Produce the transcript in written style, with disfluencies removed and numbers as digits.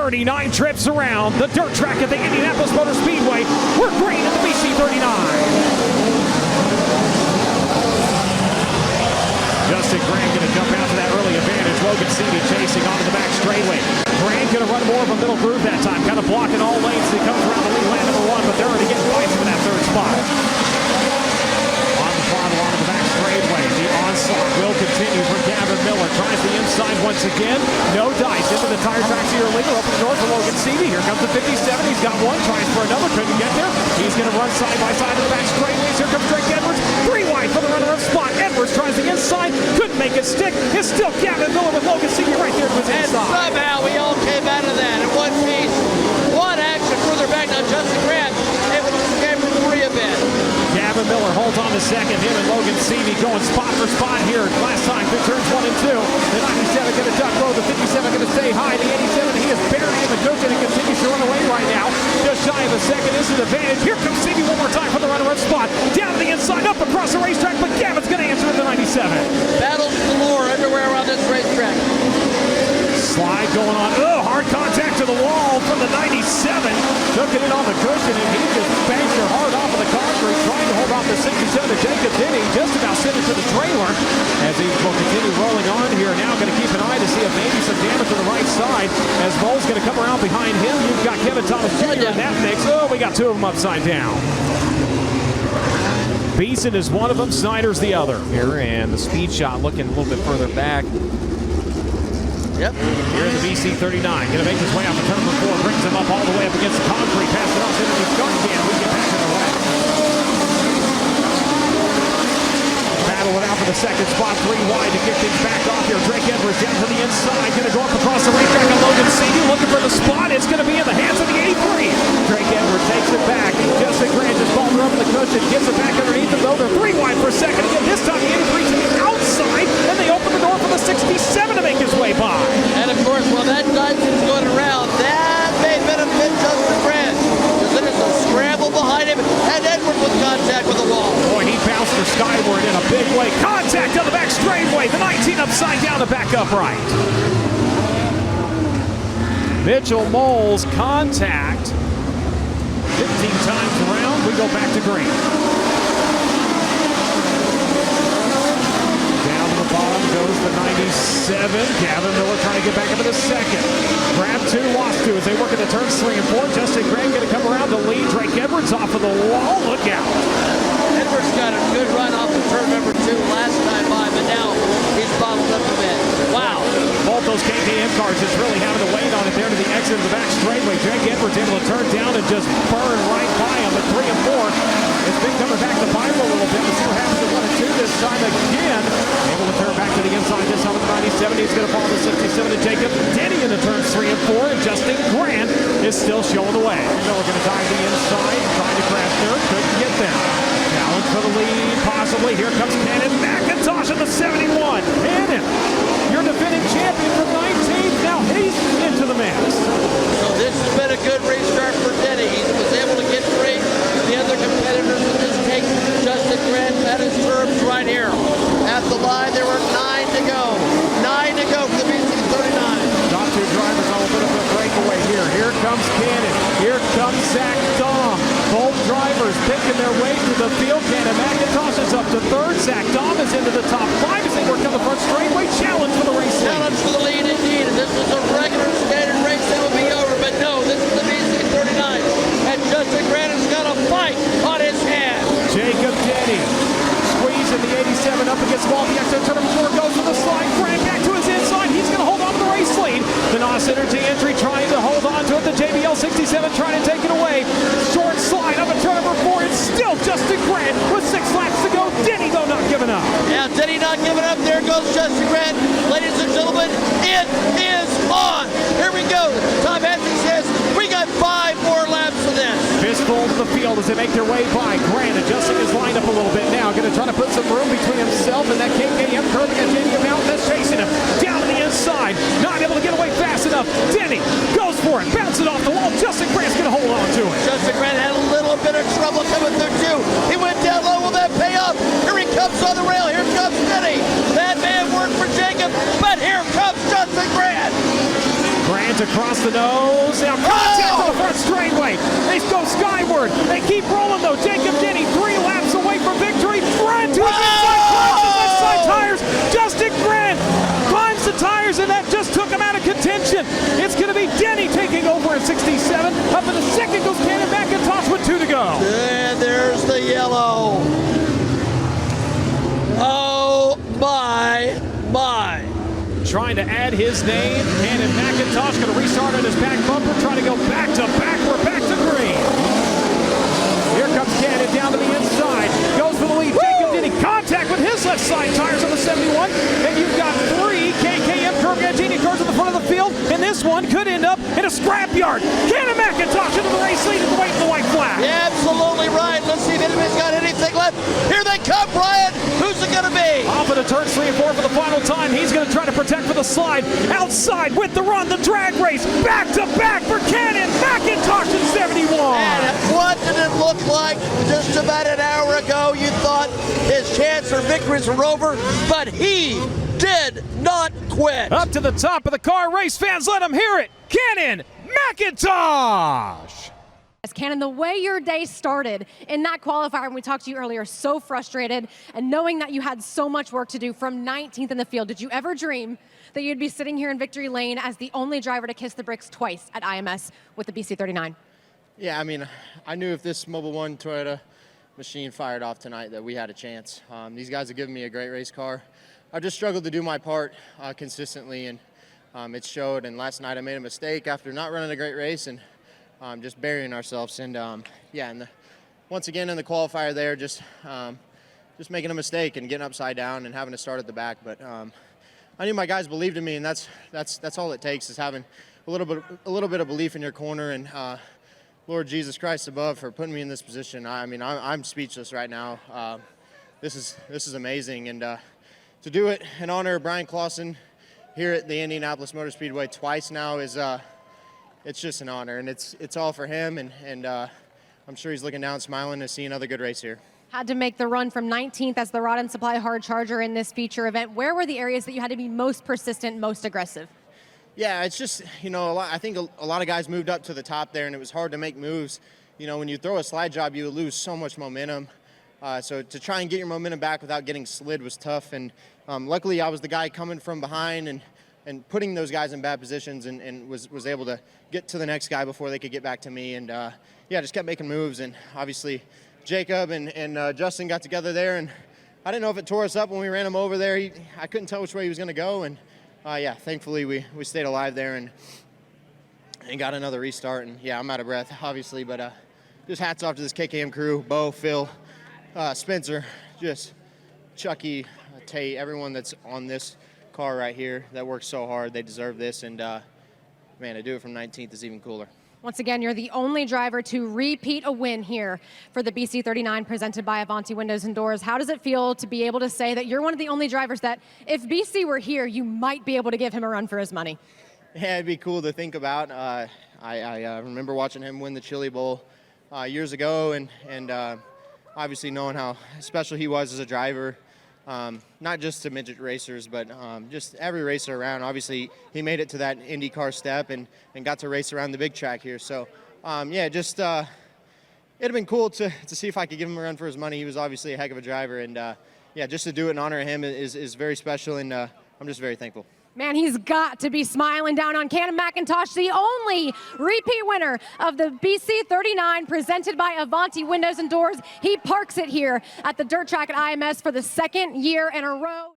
39 trips around the dirt track at the Indianapolis Motor Speedway. We're green at the BC39. Justin Grant going to jump out to that early advantage. Logan Seavey chasing onto the back straightaway. Grant going to run more of a middle groove that time, kind of blocking all lanes. He comes around the lead lane number one, but they're already getting fights for that third spot. On the throttle onto the back straightaway. The onslaught will continue for Gavin Miller. Tries the inside once again. No dice into the tire tracks here illegal. Up in the north for Logan Seavey. Here comes the 57. He's got one. Tries for another. Couldn't get there. He's going to run side by side to the back straightaways. Here comes Drake Edwards. 3 wide for the runner-up spot. Edwards tries the inside. Couldn't make it stick. It's still Gavin Miller with Logan Seavey right there to his inside. And somehow we all came out of that in one piece. One action further back. Now Justin Grant able to escape from 3 a bit. Gavin Miller holds on to second. Him and Logan Seavey going spot for spot here. Last time through turns 1 and 2. The 97 going to duck low. The 57 going to stay high. The 87, he is burying the cushion and continues to run away right now. Just shy of a second. This is an advantage. Here comes Seavey one more time for the runner-up spot. Down to the inside, up across the racetrack, but Gavin's going to answer at the 97. Battles galore everywhere around this racetrack. Slide going on. Oh, hard contact to the wall from the 97. Took it in on the cushion, and he just banged her hard off of the concrete, trying to hold off the 67 to Jacob Denny. Just about sent it to the trailer as he will continue rolling on here. Now going to keep an eye to see if maybe some damage to the right side as Mole's going to come around behind him. You've got Kevin Thomas Jr. in that mix. Oh, we got 2 of them upside down. Beeson is one of them, Snyder's the other here, and the speed shot looking a little bit further back. Yep. Here in the BC39, going to make his way off of turn number 4, brings him up all the way up against the concrete, pass it off into the start can. We get back to the rack. Battle it out for the second spot, 3 wide to kick things back off here. Drake Edwards down to the inside, going to go up across the racetrack on Logan Seavey, looking for the spot. It's going to be in the hands of the 83. Drake Edwards takes it back. Justin Grant just balled her up in the cushion, gets it back underneath him though. They're 3 wide for a second. Again, this time the 83 to the outside, and they open the door for the 67 to make his way by. And of course, while that Dyson's going around, that may benefit Justin Grant. Because then it's a scramble behind him, and Edwards with contact with the wall. Boy, he bounced her skyward in a big way. Contact on the back straightaway. The 19 upside down, the back upright. Mitchell Moles contact. 15 times around. We go back to green. Bottom goes the 97. Gavin Miller trying to get back into the second. Grab 2, lost 2 as they work at the turns 3 and 4. Justin Grant going to come around to lead. Drake Edwards off of the wall. Look out. Edwards got a good run off of turn number 2 last time by, but now he's bottled up a bit. Wow. Both those KTM cars just really having to wait on it there to the exit of the back straightaway. Drake Edwards able to turn down and just burn right by him at 3 and 4. It's been coming back to Bible a little bit. Let's see what happens at 1 and 2 this time again. Able to turn back to the inside this time with the 97. He's going to follow the 67 to Jacob Denny in the turns 3 and 4. And Justin Grant is still showing the way. Miller going to dive the inside, trying to crash there. Couldn't get there. Challenge for the lead, possibly. Here comes Cannon McIntosh in the 71. Cannon, your defending champion from 19th. Now he's into the mix. So this has been a good restart for Denny. He was able to get free. The other competitors in this take Justin Grant at his terms right here. At the line, there were 9 to go. 9 to go for the BC39. Top 2 drivers on a bit of a breakaway here. Here comes Cannon. Here comes Zach Dahm. Both drivers picking their way through the field. Cannon McIntosh is up to 3rd. Zach Dahm is into the top 5 as they work down the front straightaway. Challenge for the race lead. Challenge for the lead indeed. If this was a regular standard race, that would be over. But no, this is the BC39. And Justin Grant has got a fight on his hands. Jacob Denny squeezing the 87 up against the wall. The exit turn number 4 goes to the slide. Grant back to his inside. He's going to hold on to the race lead. The NOS Energy entry trying to hold on to it. The JBL 67 trying to take it away. Short slide up at turn number 4. It's still Justin Grant with 6 laps to go. Denny, though, not giving up. Yeah, Denny not giving up. There goes Justin Grant. Ladies and gentlemen, it is on. Here we go. Tom Hansen says we got 5 more laps for this. Fistful to the field as they make their way by. Grant adjusting his lineup a little bit now. Going to try to put some room between himself and that KKM curve against JD Mountain that's chasing him. Down to the inside. Not able to get away fast enough. Denny goes for it. Bounce it off the wall. Justin Grant's going to hold on to it. Justin Grant had a little bit of trouble coming through too. He went down low. Will that pay off? Here he comes on the rail. Here comes Denny. That may have worked for Jacob, but here comes Justin Grant. Grant Bryant across the nose. Now contact to the front straightaway. They go skyward. They keep rolling though. Jacob Denny 3 laps away from victory. Grant to his inside, climbs his inside tires. Justin Grant climbs the tires, and that just took him out of contention. It's going to be Denny taking over at 67. Up in the second goes Cannon McIntosh with 2 to go. And there's the yellow. Oh my. Trying to add his name. Cannon McIntosh going to restart on his back bumper, trying to go back to back. We're back to green. Here comes Cannon down to the inside. Goes for the lead. Jacob Denny contact with his left side tires on the 71. And you've got 3 KKM Curve Gantini cars in the front of the field. And this one could end up in a scrapyard. Cannon McIntosh into the race lead at the white and the white flag. Yeah, absolutely right. Let's see if anybody's got anything left. Here they come, Brian. Who's it going to be? Off of the turns 3 and 4 for the final time. He's going to try to protect for the slide. Outside with the run, the drag race. Back to back for Cannon McIntosh in 71. And what did it look like just about an hour ago? You thought his chance for victories were over, but he did not quit. Up to the top of the car. Race fans, let them hear it. Cannon McIntosh. Cannon, the way your day started in that qualifier when we talked to you earlier, so frustrated, and knowing that you had so much work to do from 19th in the field, did you ever dream that you'd be sitting here in victory lane as the only driver to kiss the bricks twice at IMS with the BC39? Yeah, I mean, I knew if this Mobil 1 Toyota machine fired off tonight that we had a chance. These guys have given me a great race car. I just struggled to do my part consistently, and it showed. And last night I made a mistake after not running a great race and just burying ourselves. And once again in the qualifier there, just making a mistake and getting upside down and having to start at the back. But I knew my guys believed in me, and that's all it takes, is having a little bit of belief in your corner. And Lord Jesus Christ above for putting me in this position. I mean, I'm speechless right now. This is amazing, and to do it in honor of Brian Clausen here at the Indianapolis Motor Speedway twice now is it's just an honor, and it's all for him, and I'm sure he's looking down smiling to see another good race here. Had to make the run from 19th as the Rod and Supply hard charger in this feature event. Where were the areas that you had to be most persistent, most aggressive? Yeah, it's just, I think a lot of guys moved up to the top there, and it was hard to make moves. When you throw a slide job, you lose so much momentum. So to try and get your momentum back without getting slid was tough. And luckily, I was the guy coming from behind and putting those guys in bad positions, and was able to get to the next guy before they could get back to me. And just kept making moves. And obviously, Jacob and Justin got together there, and I didn't know if it tore us up when we ran him over there. I couldn't tell which way he was going to go, and thankfully we stayed alive there and got another restart. And I'm out of breath, obviously, but just hats off to this KKM crew, Bo, Phil, Spencer, just Chucky, Tate, everyone that's on this car right here that works so hard. They deserve this, and man, to do it from 19th is even cooler. Once again, you're the only driver to repeat a win here for the BC39 presented by Avanti Windows and Doors. How does it feel to be able to say that you're one of the only drivers that if BC were here, you might be able to give him a run for his money? Yeah, it'd be cool to think about. I remember watching him win the Chili Bowl years ago, and obviously knowing how special he was as a driver. Not just to midget racers, but just every racer around. Obviously, he made it to that IndyCar step and got to race around the big track here. So, it'd have been cool to see if I could give him a run for his money. He was obviously a heck of a driver, and just to do it in honor of him is very special, and I'm just very thankful. Man, he's got to be smiling down on Cannon McIntosh, the only repeat winner of the BC39 presented by Avanti Windows and Doors. He parks it here at the dirt track at IMS for the second year in a row.